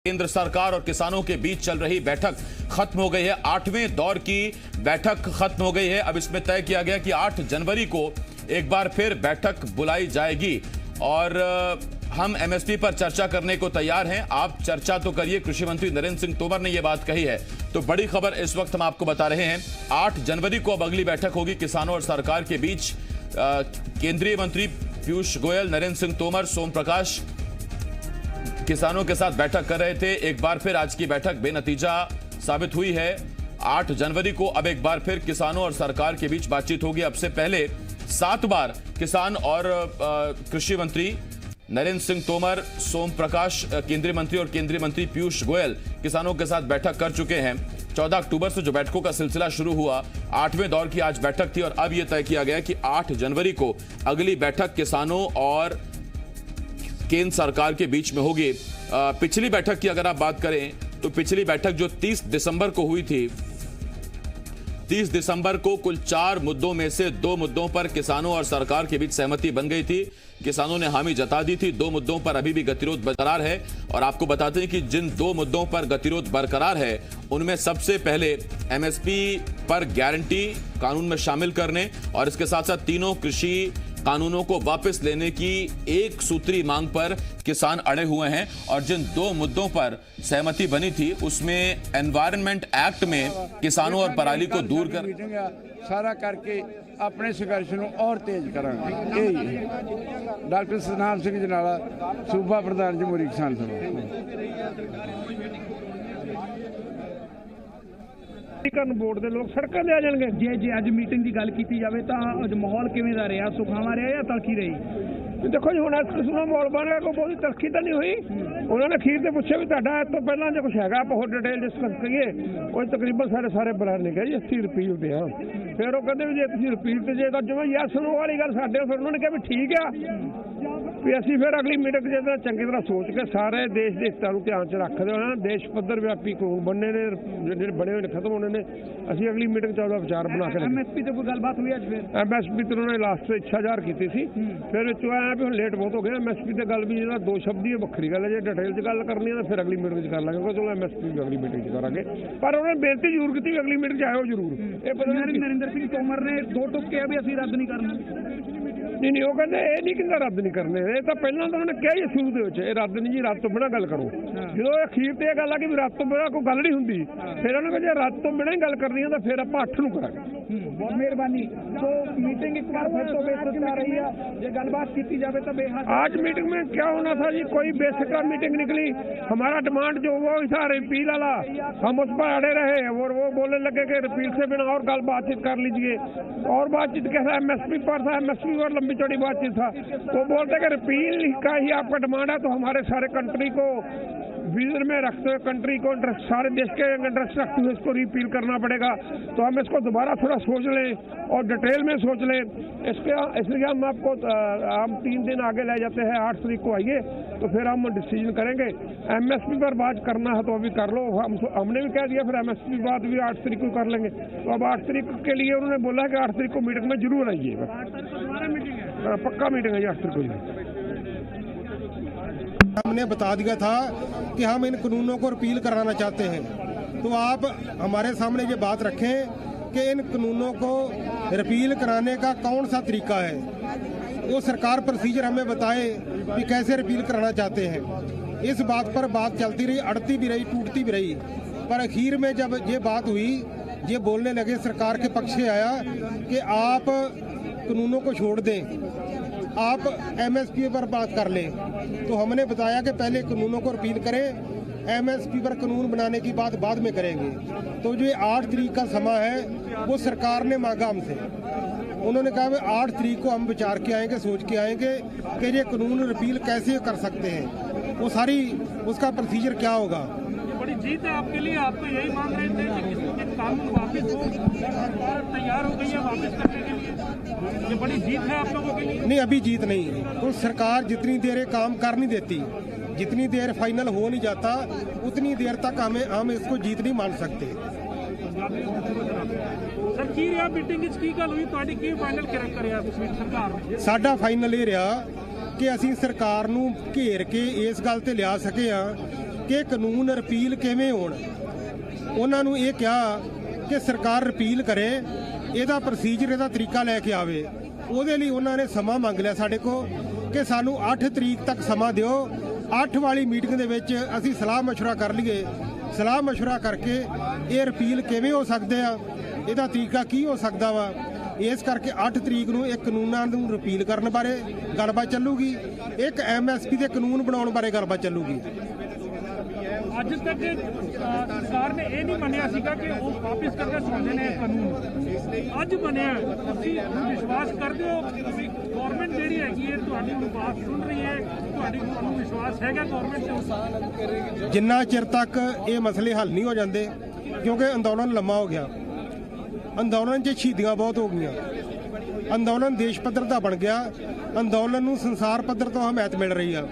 केंद्र सरकार और किसानों के बीच चल रही बैठक खत्म हो गई है। 8वें दौर की बैठक खत्म हो गई है। अब इसमें तय किया गया कि 8 जनवरी को एक बार फिर बैठक बुलाई जाएगी और हम एमएसपी पर चर्चा करने को तैयार हैं। आप चर्चा तो करिए। कृषि मंत्री नरेंद्र सिंह तोमर ने यह बात कही है। तो बड़ी खबर इस वक्त हम आपको बता रहे हैं। 8 जनवरी को अब अगली बैठक होगी किसानों और सरकार के बीच। केंद्रीय मंत्री पीयूष गोयल, नरेंद्र सिंह तोमर, सोम प्रकाश किसानों के साथ बैठक कर रहे थे। एक बार फिर आज की बैठक बेनतीजा साबित हुई है। 8 जनवरी को अब एक बार फिर किसानों और सरकार के बीच बातचीत होगी। अब से पहले 7 बार किसान और कृषि मंत्री नरेंद्र सिंह तोमर, सोम प्रकाश केंद्रीय मंत्री और केंद्रीय मंत्री पीयूष गोयल किसानों के साथ बैठक कर चुके हैं। 14 अक्टूबर से जो बैठकों का सिलसिला शुरू हुआ, 8वें दौर की आज बैठक थी और अब यह तय किया गया कि 8 जनवरी को अगली बैठक किसानों और केंद्र सरकार के बीच में होगी। पिछली बैठक की अगर आप बात करें तो पिछली बैठक जो 30 दिसंबर को हुई थी, 30 दिसंबर को कुल 4 मुद्दों में से 2 मुद्दों पर किसानों और सरकार के बीच सहमति बन गई थी। किसानों ने हामी जता दी थी। 2 मुद्दों पर अभी भी गतिरोध बरकरार है और आपको बताते हैं कि जिन 2 मुद्दों पर गतिरोध बरकरार है उनमें सबसे पहले एमएसपी पर गारंटी कानून में शामिल करने और इसके साथ साथ तीनों कृषि कानूनों को वापस लेने की एक सूत्री मांग पर किसान अड़े हुए हैं। और जिन 2 मुद्दों पर सहमति बनी थी उसमें एनवायरनमेंट एक्ट में किसानों और पराली को दूर कर सारा करके अपने संघर्ष को और तेज करांगे। डॉक्टर सतनाम सिंह जनाला, सूबा प्रधान जमहूरी किसान सभा। बोर्ड के लोग सड़कों पे आ जाएंगे। जे अज मीटिंग की गल की जाए तो अज माहौल किवें दा रहा, सुखावा रहा या तलखी रही? देखो जी, हुण किस्म माहौल बन रहा, कोई बहुत तलखी तो नहीं हुई। उन्होंने अखीर से पूछा भी तुहाडा इस तो पहला जो कुछ है आप होर डिटेल डिस्कस करिए। वो तकरीबन सारे बराबर ने कहा जी 80 रिपील पे हाँ। फिर वो कहते भी जे तुसीं रिपील ते जे जिवें यस नो वाली गल साडे, फिर उन्होंने कहा भी ठीक आ भी असीं फिर अगली मीटिंग जो चंगी तरह सोच के सारे देश के हितां नूं ध्यान च रखदे होए देश पद्धर व्यापी कानून बनने ने जिहड़े बने हुए खत्म होने ने, असीं अगली मीटिंग 14 विचार बना के एमएसपी ते कोई गलबात हुई अज? फिर एमएसपी ते उन्होंने लास्ट इच्छा ਜ਼ਾਹਰ ਕੀਤੀ ਸੀ। फिर विचों आया भी हुण लेट बहुत हो गया। एमएसपी ते गल भी जिहड़ा 2 शब्द ही वक्री गल है। जे डिटेल च गल करनी है तो फिर अगली मीटिंग च कर लांगे। क्योंकि चलो एमएसपी भी अगली मीटिंग च करांगे, पर उन्होंने बेनती जरूर की अगली मीटिंग च आयो जरूर। ये पता नहीं नरेंद्र सिंह तोमर ने 2 टुक किया भी असीं रद्द नहीं करना। नहीं वो कहते ये नहीं कहता रद्द नहीं करने। ये तो पहला तो उन्होंने कहा ही शुरू के ये रद्द नहीं जी, रद्द तो बिना गल करो। जो अखीर ते गल आ कि रद्द तो बिना कोई गल नहीं होंगी, फिर उन्होंने कहा जे रद्द तो बिना ही गल करनी है तो फिर आप 8 नूं करांगे। बहुत मेहरबानी। तो मीटिंग एक बार फिर तो बेसिक आ रही है, जो गलबात की जाए तो बेहद। आज मीटिंग में क्या होना था जी, कोई बेसिक मीटिंग निकली। हमारा डिमांड जो वो था रिपील वाला, हम उस पर अड़े रहे और वो बोलने लगे कि रिपील से बिना और गल बातचीत कर लीजिए। और बातचीत कैसा एमएसपी पर था, एमएसपी पर लंबी चौड़ी बातचीत था। वो बोलते कि रिपील का ही आपका डिमांड है तो हमारे सारे कंट्री को विजन में रखते हुए, कंट्री को इंटरेस्ट, सारे देश के इंटरेस्ट रखते हुए इसको रिपील करना पड़ेगा। तो हम इसको दोबारा थोड़ा सोच लें और डिटेल में सोच लें। इसलिए हम आपको हम 3 दिन आगे ले जाते हैं। 8 तारीख को आइए तो फिर हम डिसीजन करेंगे। एमएसपी पर बात करना है तो अभी कर लो, हमने भी कह दिया। फिर एमएसपी की बात भी 8 तारीख को कर लेंगे। तो अब 8 तारीख के लिए उन्होंने बोला कि 8 तारीख को मीटिंग में जरूर आइएगा। पक्का मीटिंग है 8 तारीख को। हमने बता दिया था कि हम इन कानूनों को रिपील कराना चाहते हैं। तो आप हमारे सामने ये बात रखें कि इन कानूनों को रिपील कराने का कौन सा तरीका है। वो सरकार प्रोसीजर हमें बताए कि कैसे रिपील कराना चाहते हैं। इस बात पर बात चलती रही, अड़ती भी रही, टूटती भी रही। पर आखिर में जब ये बात हुई, ये बोलने लगे, सरकार के पक्ष से आया कि आप कानूनों को छोड़ दें, आप एमएसपी पर बात कर लें। तो हमने बताया कि पहले कानूनों को रिपील करें, एमएसपी पर कानून बनाने की बात बाद में करेंगे। तो जो 8 तारीख का समय है वो सरकार ने मांगा हमसे। उन्होंने कहा 8 तारीख को हम विचार के आएंगे, सोच के आएंगे कि ये कानून रिपील कैसे कर सकते हैं, वो सारी उसका प्रोसीजर क्या होगा। बड़ी जीत है आपके लिए। आप तो यही मांग रहे थे कि कानून वापस हो, सरकार तैयार हो गई है वापस करने के लिए। ये बड़ी जीत है आप लोगों के लिए। नहीं, अभी जीत नहीं। तो सरकार जितनी देर ये काम कर नहीं देती, जितनी देर फाइनल हो नहीं जाता, उतनी देर तक हम इसको जीत नहीं मान सकते। सर की रहा मीटिंग की गल हुई ਤੁਹਾਡੀ ਕੀ ਫਾਈਨਲ ਕਰਿਆ ਤੁਸੀਂ ਸਰਕਾਰ? ਸਾਡਾ ਫਾਈਨਲ ਇਹ ਰਿਹਾ ਕਿ ਅਸੀਂ ਸਰਕਾਰ ਨੂੰ ਘੇਰ ਕੇ ਇਸ ਗੱਲ ਤੇ ਲਿਆ ਸਕੇ ਹਾਂ ਕਿ ਕਾਨੂੰਨ ਰਿਪੀਲ ਕਿਵੇਂ ਹੋਣ। ਉਹਨਾਂ ਨੂੰ ਇਹ ਕਿਹਾ ਕਿ ਸਰਕਾਰ ਰਿਪੀਲ ਕਰੇ, ਇਹਦਾ ਪ੍ਰੋਸੀਜਰ, ਇਹਦਾ ਤਰੀਕਾ ਲੈ ਕੇ ਆਵੇ। ਉਹਦੇ ਲਈ ਉਹਨਾਂ ਨੇ ਸਮਾਂ ਮੰਗ ਲਿਆ ਸਾਡੇ ਕੋਲ ਕਿ ਸਾਨੂੰ 8 ਤਰੀਕ ਤੱਕ ਸਮਾਂ ਦਿਓ। 8 ਵਾਲੀ ਮੀਟਿੰਗ ਦੇ ਵਿੱਚ ਅਸੀਂ ਸਲਾਹ ਮਸ਼ਵਰਾ ਕਰ ਲਈਏ। ਸਲਾਹ ਮਸ਼ਵਰਾ ਕਰਕੇ ਇਹ ਰਿਪੀਲ ਕਿਵੇਂ ਹੋ ਸਕਦੇ ਆ, ਇਹਦਾ ਤਰੀਕਾ ਕੀ ਹੋ ਸਕਦਾ ਵਾ। ਇਸ ਕਰਕੇ 8 ਤਰੀਕ ਨੂੰ ਇਹ ਕਾਨੂੰਨਾਂ ਨੂੰ ਰਿਪੀਲ ਕਰਨ ਬਾਰੇ ਗੱਲਬਾਤ ਚੱਲੂਗੀ, ਇੱਕ MSP ਦੇ ਕਾਨੂੰਨ ਬਣਾਉਣ ਬਾਰੇ ਗੱਲਬਾਤ ਚੱਲੂਗੀ। ਅੱਜ ਤੱਕ ਸਰਕਾਰ ਨੇ ਇਹ ਨਹੀਂ ਮੰਨਿਆ ਸੀਗਾ ਕਿ ਉਹ ਵਾਪਸ ਕਰਕੇ ਚਾਹੁੰਦੇ ਨੇ ਕਾਨੂੰਨ, ਅੱਜ ਬਣਿਆ। ਤੁਸੀਂ ਵਿਸ਼ਵਾਸ ਕਰਦੇ ਹੋ ਗਵਰਨਮੈਂਟ ਜਿਹੜੀ ਹੈਗੀ ਹੈ ਤੁਹਾਡੀ ਹੁਣ ਬਾਤ ਸੁਣ ਰਹੀ ਹੈ, ਤੁਹਾਨੂੰ ਵਿਸ਼ਵਾਸ ਹੈਗਾ ਗਵਰਨਮੈਂਟ ਤੇ? ਜਿੰਨਾ ਚਿਰ ਤੱਕ ਇਹ ਮਸਲੇ ਹੱਲ ਨਹੀਂ ਹੋ ਜਾਂਦੇ, ਕਿਉਂਕਿ ਅੰਦੋਲਨ ਲੰਮਾ ਹੋ ਗਿਆ, ਅੰਦੋਲਨ 'ਚ ਸ਼ਹੀਦੀਆਂ ਬਹੁਤ ਹੋ ਗਈਆਂ, ਅੰਦੋਲਨ ਦੇਸ਼ ਪੱਧਰ ਦਾ ਬਣ ਗਿਆ, ਅੰਦੋਲਨ ਨੂੰ ਸੰਸਾਰ ਪੱਧਰ ਤੋਂ ਹਮਾਇਤ ਮਿਲ ਰਹੀ ਆ।